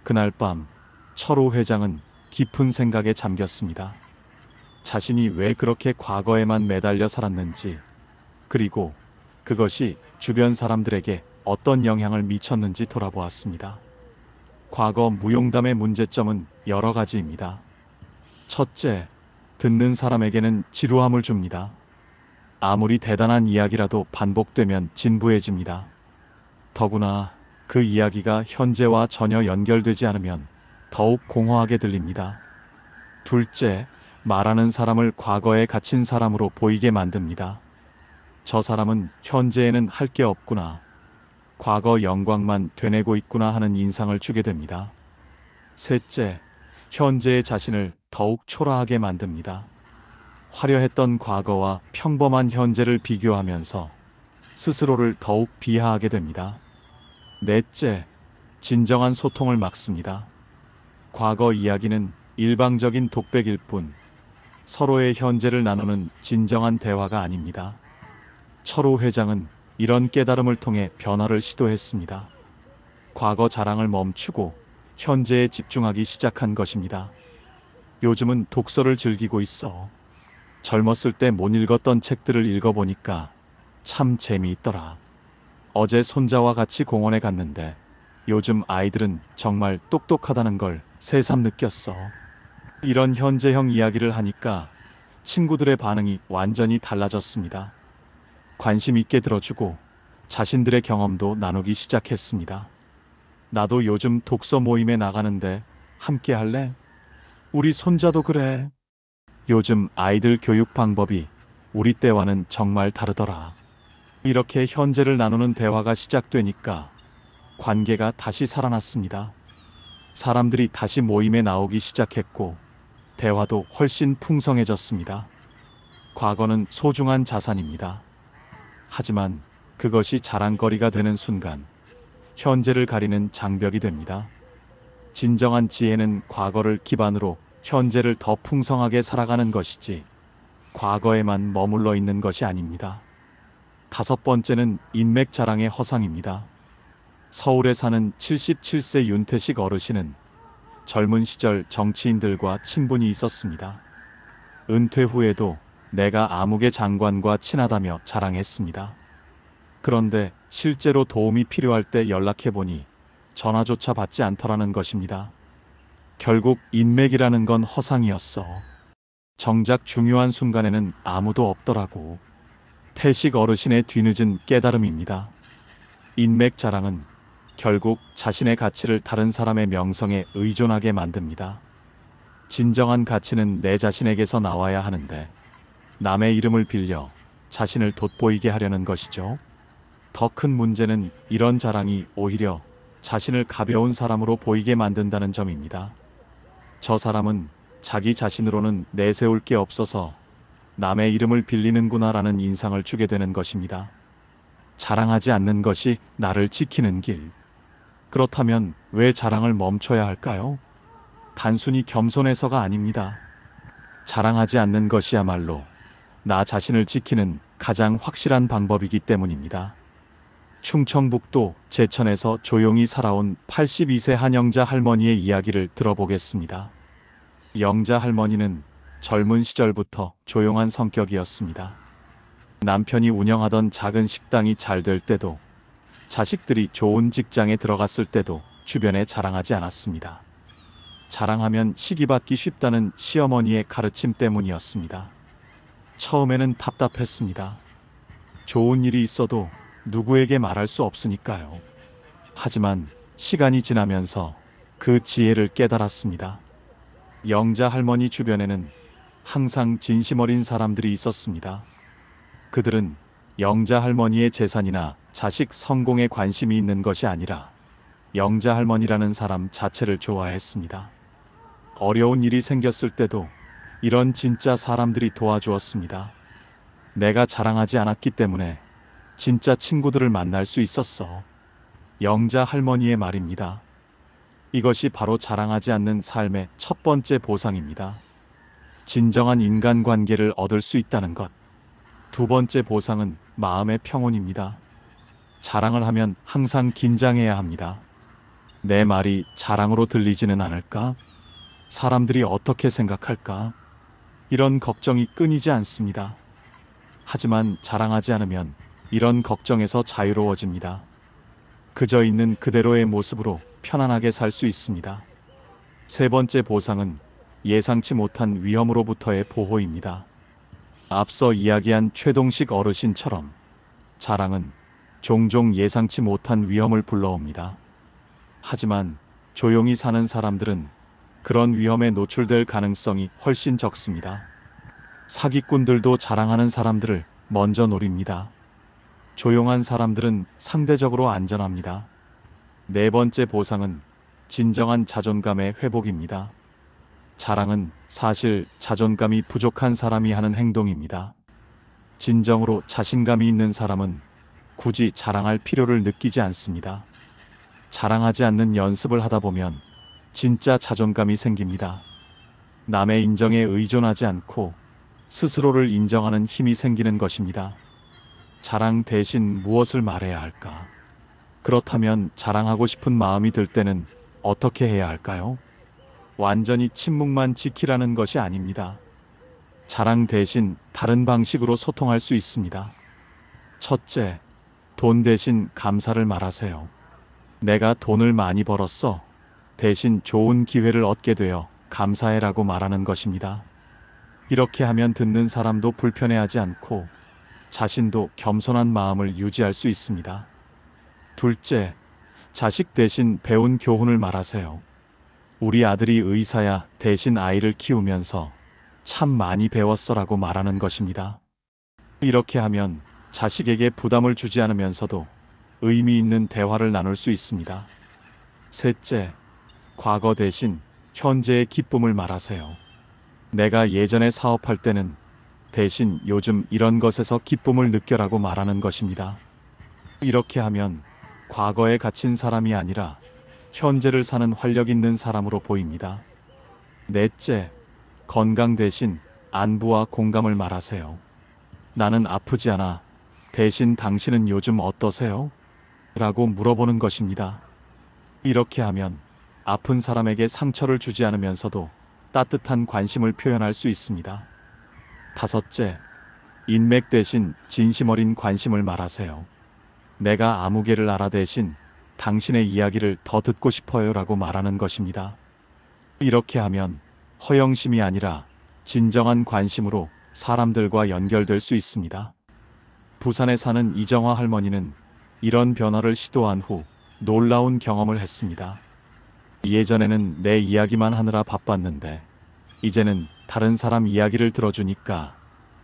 그날 밤 철호 회장은 깊은 생각에 잠겼습니다. 자신이 왜 그렇게 과거에만 매달려 살았는지, 그리고 그것이 주변 사람들에게 어떤 영향을 미쳤는지 돌아보았습니다. 과거 무용담의 문제점은 여러 가지입니다. 첫째, 듣는 사람에게는 지루함을 줍니다. 아무리 대단한 이야기라도 반복되면 진부해집니다. 더구나 그 이야기가 현재와 전혀 연결되지 않으면 더욱 공허하게 들립니다. 둘째, 말하는 사람을 과거에 갇힌 사람으로 보이게 만듭니다. 저 사람은 현재에는 할 게 없구나, 과거 영광만 되뇌고 있구나 하는 인상을 주게 됩니다. 셋째, 현재의 자신을 더욱 초라하게 만듭니다. 화려했던 과거와 평범한 현재를 비교하면서 스스로를 더욱 비하하게 됩니다. 넷째, 진정한 소통을 막습니다. 과거 이야기는 일방적인 독백일 뿐 서로의 현재를 나누는 진정한 대화가 아닙니다. 철호 회장은 이런 깨달음을 통해 변화를 시도했습니다. 과거 자랑을 멈추고 현재에 집중하기 시작한 것입니다. 요즘은 독서를 즐기고 있어. 젊었을 때 못 읽었던 책들을 읽어보니까 참 재미있더라. 어제 손자와 같이 공원에 갔는데 요즘 아이들은 정말 똑똑하다는 걸 새삼 느꼈어. 이런 현재형 이야기를 하니까 친구들의 반응이 완전히 달라졌습니다. 관심 있게 들어주고 자신들의 경험도 나누기 시작했습니다. 나도 요즘 독서 모임에 나가는데 함께 할래? 우리 손자도 그래. 요즘 아이들 교육 방법이 우리 때와는 정말 다르더라. 이렇게 현재를 나누는 대화가 시작되니까 관계가 다시 살아났습니다. 사람들이 다시 모임에 나오기 시작했고 대화도 훨씬 풍성해졌습니다. 과거는 소중한 자산입니다. 하지만 그것이 자랑거리가 되는 순간 현재를 가리는 장벽이 됩니다. 진정한 지혜는 과거를 기반으로 현재를 더 풍성하게 살아가는 것이지 과거에만 머물러 있는 것이 아닙니다. 다섯 번째는 인맥 자랑의 허상입니다. 서울에 사는 77세 윤태식 어르신은 젊은 시절 정치인들과 친분이 있었습니다. 은퇴 후에도 내가 아무개 장관과 친하다며 자랑했습니다. 그런데 실제로 도움이 필요할 때 연락해보니 전화조차 받지 않더라는 것입니다. 결국 인맥이라는 건 허상이었어. 정작 중요한 순간에는 아무도 없더라고. 태식 어르신의 뒤늦은 깨달음입니다. 인맥 자랑은 결국 자신의 가치를 다른 사람의 명성에 의존하게 만듭니다. 진정한 가치는 내 자신에게서 나와야 하는데 남의 이름을 빌려 자신을 돋보이게 하려는 것이죠. 더 큰 문제는 이런 자랑이 오히려 자신을 가벼운 사람으로 보이게 만든다는 점입니다. 저 사람은 자기 자신으로는 내세울 게 없어서 남의 이름을 빌리는구나라는 인상을 주게 되는 것입니다. 자랑하지 않는 것이 나를 지키는 길. 그렇다면 왜 자랑을 멈춰야 할까요? 단순히 겸손해서가 아닙니다. 자랑하지 않는 것이야말로 나 자신을 지키는 가장 확실한 방법이기 때문입니다. 충청북도 제천에서 조용히 살아온 82세 한영자 할머니의 이야기를 들어보겠습니다. 영자 할머니는 젊은 시절부터 조용한 성격이었습니다. 남편이 운영하던 작은 식당이 잘 될 때도 자식들이 좋은 직장에 들어갔을 때도 주변에 자랑하지 않았습니다. 자랑하면 시기받기 쉽다는 시어머니의 가르침 때문이었습니다. 처음에는 답답했습니다. 좋은 일이 있어도 누구에게 말할 수 없으니까요. 하지만 시간이 지나면서 그 지혜를 깨달았습니다. 영자 할머니 주변에는 항상 진심 어린 사람들이 있었습니다. 그들은 영자 할머니의 재산이나 자식 성공에 관심이 있는 것이 아니라 영자 할머니라는 사람 자체를 좋아했습니다. 어려운 일이 생겼을 때도 이런 진짜 사람들이 도와주었습니다. 내가 자랑하지 않았기 때문에 진짜 친구들을 만날 수 있었어. 영자 할머니의 말입니다. 이것이 바로 자랑하지 않는 삶의 첫 번째 보상입니다. 진정한 인간관계를 얻을 수 있다는 것. 두 번째 보상은 마음의 평온입니다. 자랑을 하면 항상 긴장해야 합니다. 내 말이 자랑으로 들리지는 않을까? 사람들이 어떻게 생각할까? 이런 걱정이 끊이지 않습니다. 하지만 자랑하지 않으면 이런 걱정에서 자유로워집니다. 그저 있는 그대로의 모습으로 편안하게 살 수 있습니다. 세 번째 보상은 예상치 못한 위험으로부터의 보호입니다. 앞서 이야기한 최동식 어르신처럼 자랑은 종종 예상치 못한 위험을 불러옵니다. 하지만 조용히 사는 사람들은 그런 위험에 노출될 가능성이 훨씬 적습니다. 사기꾼들도 자랑하는 사람들을 먼저 노립니다. 조용한 사람들은 상대적으로 안전합니다. 네 번째 보상은 진정한 자존감의 회복입니다. 자랑은 사실 자존감이 부족한 사람이 하는 행동입니다. 진정으로 자신감이 있는 사람은 굳이 자랑할 필요를 느끼지 않습니다. 자랑하지 않는 연습을 하다 보면 진짜 자존감이 생깁니다. 남의 인정에 의존하지 않고 스스로를 인정하는 힘이 생기는 것입니다. 자랑 대신 무엇을 말해야 할까? 그렇다면 자랑하고 싶은 마음이 들 때는 어떻게 해야 할까요? 완전히 침묵만 지키라는 것이 아닙니다. 자랑 대신 다른 방식으로 소통할 수 있습니다. 첫째, 돈 대신 감사를 말하세요. 내가 돈을 많이 벌었어. 대신 좋은 기회를 얻게 되어 감사해라고 말하는 것입니다. 이렇게 하면 듣는 사람도 불편해하지 않고 자신도 겸손한 마음을 유지할 수 있습니다. 둘째, 자식 대신 배운 교훈을 말하세요. 우리 아들이 의사야 대신 아이를 키우면서 참 많이 배웠어라고 말하는 것입니다. 이렇게 하면 자식에게 부담을 주지 않으면서도 의미 있는 대화를 나눌 수 있습니다. 셋째, 과거 대신 현재의 기쁨을 말하세요. 내가 예전에 사업할 때는 대신 요즘 이런 것에서 기쁨을 느껴라고 말하는 것입니다. 이렇게 하면 과거에 갇힌 사람이 아니라 현재를 사는 활력 있는 사람으로 보입니다. 넷째, 건강 대신 안부와 공감을 말하세요. 나는 아프지 않아. 대신 당신은 요즘 어떠세요? 라고 물어보는 것입니다. 이렇게 하면 아픈 사람에게 상처를 주지 않으면서도 따뜻한 관심을 표현할 수 있습니다. 다섯째, 인맥 대신 진심 어린 관심을 말하세요. 내가 아무개를 알아 대신 당신의 이야기를 더 듣고 싶어요 라고 말하는 것입니다. 이렇게 하면 허영심이 아니라 진정한 관심으로 사람들과 연결될 수 있습니다. 부산에 사는 이정화 할머니는 이런 변화를 시도한 후 놀라운 경험을 했습니다. 예전에는 내 이야기만 하느라 바빴는데 이제는 다른 사람 이야기를 들어주니까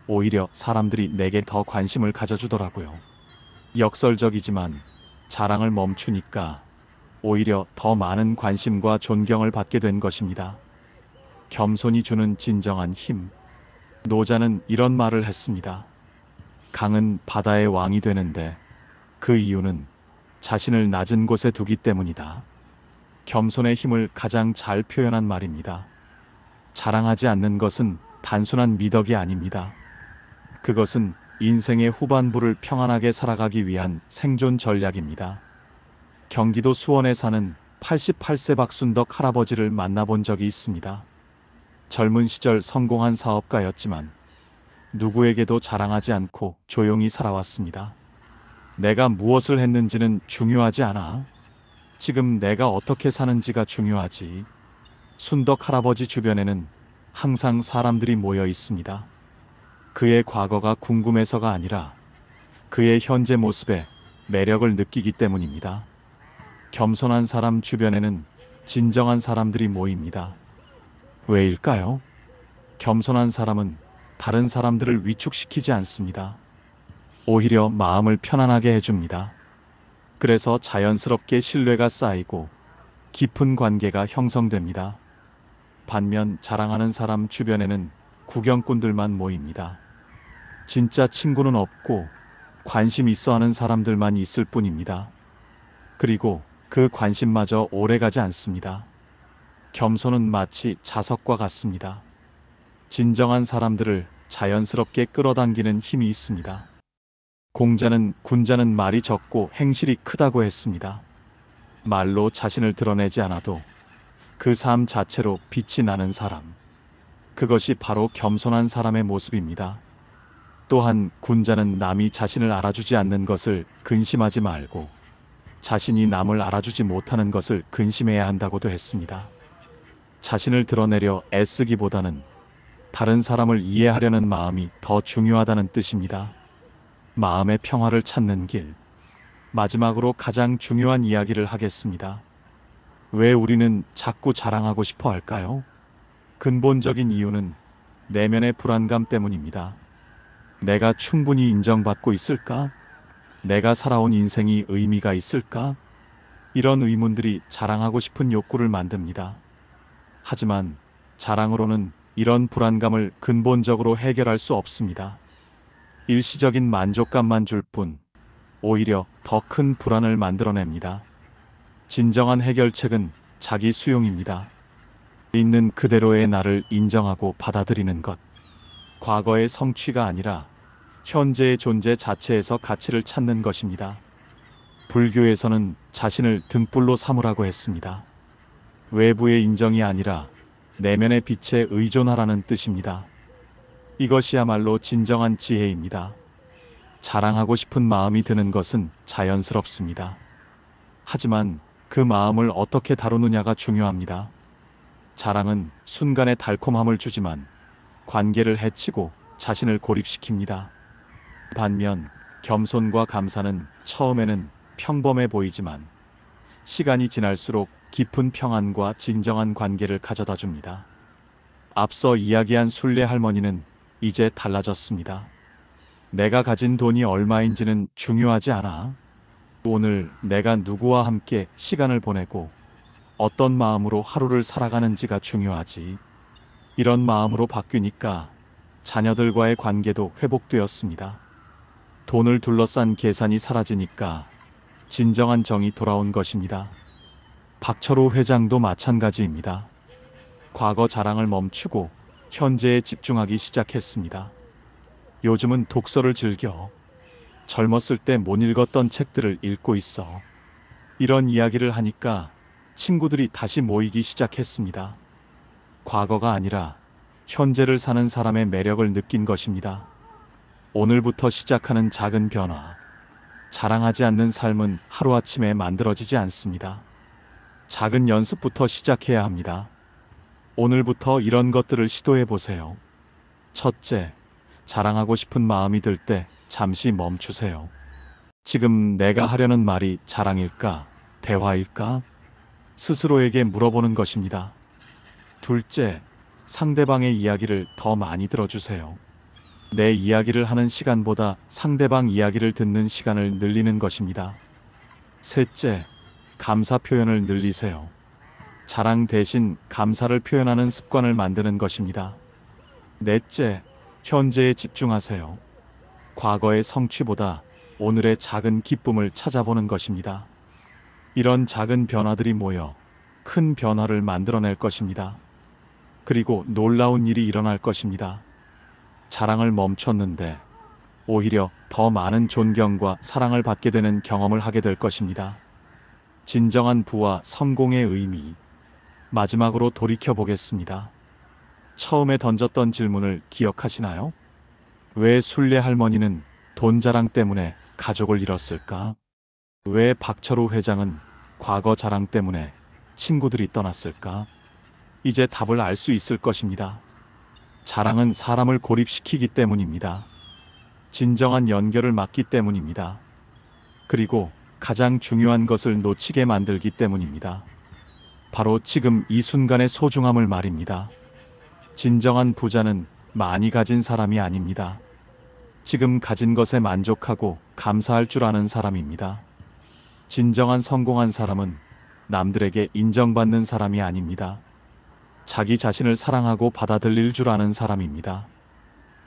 오히려 사람들이 내게 더 관심을 가져주더라고요. 역설적이지만 자랑을 멈추니까 오히려 더 많은 관심과 존경을 받게 된 것입니다. 겸손이 주는 진정한 힘. 노자는 이런 말을 했습니다. 강은 바다의 왕이 되는데 그 이유는 자신을 낮은 곳에 두기 때문이다. 겸손의 힘을 가장 잘 표현한 말입니다. 자랑하지 않는 것은 단순한 미덕이 아닙니다. 그것은 인생의 후반부를 평안하게 살아가기 위한 생존 전략입니다. 경기도 수원에 사는 88세 박순덕 할아버지를 만나본 적이 있습니다. 젊은 시절 성공한 사업가였지만 누구에게도 자랑하지 않고 조용히 살아왔습니다. 내가 무엇을 했는지는 중요하지 않아. 지금 내가 어떻게 사는지가 중요하지. 순덕 할아버지 주변에는 항상 사람들이 모여 있습니다. 그의 과거가 궁금해서가 아니라 그의 현재 모습에 매력을 느끼기 때문입니다. 겸손한 사람 주변에는 진정한 사람들이 모입니다. 왜일까요? 겸손한 사람은 다른 사람들을 위축시키지 않습니다. 오히려 마음을 편안하게 해줍니다. 그래서 자연스럽게 신뢰가 쌓이고 깊은 관계가 형성됩니다. 반면 자랑하는 사람 주변에는 구경꾼들만 모입니다. 진짜 친구는 없고 관심 있어 하는 사람들만 있을 뿐입니다. 그리고 그 관심마저 오래가지 않습니다. 겸손은 마치 자석과 같습니다. 진정한 사람들을 자연스럽게 끌어당기는 힘이 있습니다. 공자는 군자는 말이 적고 행실이 크다고 했습니다. 말로 자신을 드러내지 않아도 그 삶 자체로 빛이 나는 사람. 그것이 바로 겸손한 사람의 모습입니다. 또한 군자는 남이 자신을 알아주지 않는 것을 근심하지 말고 자신이 남을 알아주지 못하는 것을 근심해야 한다고도 했습니다. 자신을 드러내려 애쓰기보다는 다른 사람을 이해하려는 마음이 더 중요하다는 뜻입니다. 마음의 평화를 찾는 길. 마지막으로 가장 중요한 이야기를 하겠습니다. 왜 우리는 자꾸 자랑하고 싶어 할까요? 근본적인 이유는 내면의 불안감 때문입니다. 내가 충분히 인정받고 있을까? 내가 살아온 인생이 의미가 있을까? 이런 의문들이 자랑하고 싶은 욕구를 만듭니다. 하지만 자랑으로는 이런 불안감을 근본적으로 해결할 수 없습니다. 일시적인 만족감만 줄 뿐, 오히려 더 큰 불안을 만들어냅니다. 진정한 해결책은 자기 수용입니다. 있는 그대로의 나를 인정하고 받아들이는 것. 과거의 성취가 아니라 현재의 존재 자체에서 가치를 찾는 것입니다. 불교에서는 자신을 등불로 삼으라고 했습니다. 외부의 인정이 아니라 내면의 빛에 의존하라는 뜻입니다. 이것이야말로 진정한 지혜입니다. 자랑하고 싶은 마음이 드는 것은 자연스럽습니다. 하지만 그 마음을 어떻게 다루느냐가 중요합니다. 자랑은 순간의 달콤함을 주지만 관계를 해치고 자신을 고립시킵니다. 반면 겸손과 감사는 처음에는 평범해 보이지만 시간이 지날수록 깊은 평안과 진정한 관계를 가져다 줍니다. 앞서 이야기한 순례 할머니는 이제 달라졌습니다. 내가 가진 돈이 얼마인지는 중요하지 않아. 오늘 내가 누구와 함께 시간을 보내고 어떤 마음으로 하루를 살아가는지가 중요하지. 이런 마음으로 바뀌니까 자녀들과의 관계도 회복되었습니다. 돈을 둘러싼 계산이 사라지니까 진정한 정이 돌아온 것입니다. 박철호 회장도 마찬가지입니다. 과거 자랑을 멈추고 현재에 집중하기 시작했습니다. 요즘은 독서를 즐겨. 젊었을 때 못 읽었던 책들을 읽고 있어. 이런 이야기를 하니까 친구들이 다시 모이기 시작했습니다. 과거가 아니라 현재를 사는 사람의 매력을 느낀 것입니다. 오늘부터 시작하는 작은 변화. 자랑하지 않는 삶은 하루아침에 만들어지지 않습니다. 작은 연습부터 시작해야 합니다. 오늘부터 이런 것들을 시도해 보세요. 첫째, 자랑하고 싶은 마음이 들 때 잠시 멈추세요. 지금 내가 하려는 말이 자랑일까? 대화일까? 스스로에게 물어보는 것입니다. 둘째, 상대방의 이야기를 더 많이 들어주세요. 내 이야기를 하는 시간보다 상대방 이야기를 듣는 시간을 늘리는 것입니다. 셋째, 감사 표현을 늘리세요. 자랑 대신 감사를 표현하는 습관을 만드는 것입니다. 넷째, 현재에 집중하세요. 과거의 성취보다 오늘의 작은 기쁨을 찾아보는 것입니다. 이런 작은 변화들이 모여 큰 변화를 만들어낼 것입니다. 그리고 놀라운 일이 일어날 것입니다. 자랑을 멈췄는데 오히려 더 많은 존경과 사랑을 받게 되는 경험을 하게 될 것입니다. 진정한 부와 성공의 의미. 마지막으로 돌이켜 보겠습니다. 처음에 던졌던 질문을 기억하시나요? 왜 순례 할머니는 돈 자랑 때문에 가족을 잃었을까? 왜 박철우 회장은 과거 자랑 때문에 친구들이 떠났을까? 이제 답을 알 수 있을 것입니다. 자랑은 사람을 고립시키기 때문입니다. 진정한 연결을 막기 때문입니다. 그리고 가장 중요한 것을 놓치게 만들기 때문입니다. 바로 지금 이 순간의 소중함을 말입니다. 진정한 부자는 많이 가진 사람이 아닙니다. 지금 가진 것에 만족하고 감사할 줄 아는 사람입니다. 진정한 성공한 사람은 남들에게 인정받는 사람이 아닙니다. 자기 자신을 사랑하고 받아들일 줄 아는 사람입니다.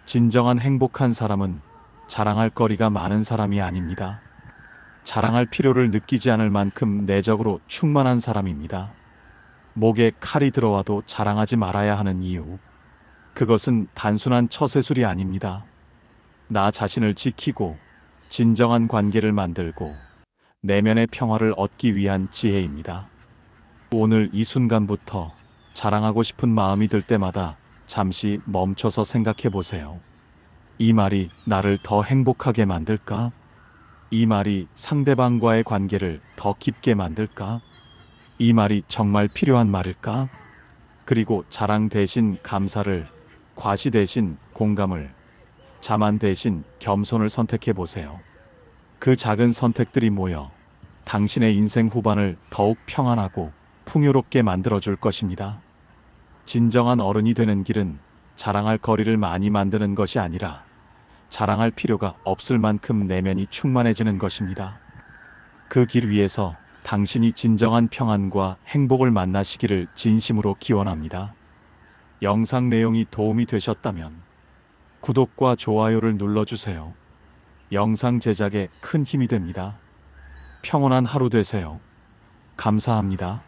진정한 행복한 사람은 자랑할 거리가 많은 사람이 아닙니다. 자랑할 필요를 느끼지 않을 만큼 내적으로 충만한 사람입니다. 목에 칼이 들어와도 자랑하지 말아야 하는 이유. 그것은 단순한 처세술이 아닙니다. 나 자신을 지키고 진정한 관계를 만들고 내면의 평화를 얻기 위한 지혜입니다. 오늘 이 순간부터 자랑하고 싶은 마음이 들 때마다 잠시 멈춰서 생각해 보세요. 이 말이 나를 더 행복하게 만들까? 이 말이 상대방과의 관계를 더 깊게 만들까? 이 말이 정말 필요한 말일까? 그리고 자랑 대신 감사를, 과시 대신 공감을, 자만 대신 겸손을 선택해 보세요. 그 작은 선택들이 모여 당신의 인생 후반을 더욱 평안하고 풍요롭게 만들어줄 것입니다. 진정한 어른이 되는 길은 자랑할 거리를 많이 만드는 것이 아니라 자랑할 필요가 없을 만큼 내면이 충만해지는 것입니다. 그 길 위에서 당신이 진정한 평안과 행복을 만나시기를 진심으로 기원합니다. 영상 내용이 도움이 되셨다면 구독과 좋아요를 눌러주세요. 영상 제작에 큰 힘이 됩니다. 평온한 하루 되세요. 감사합니다.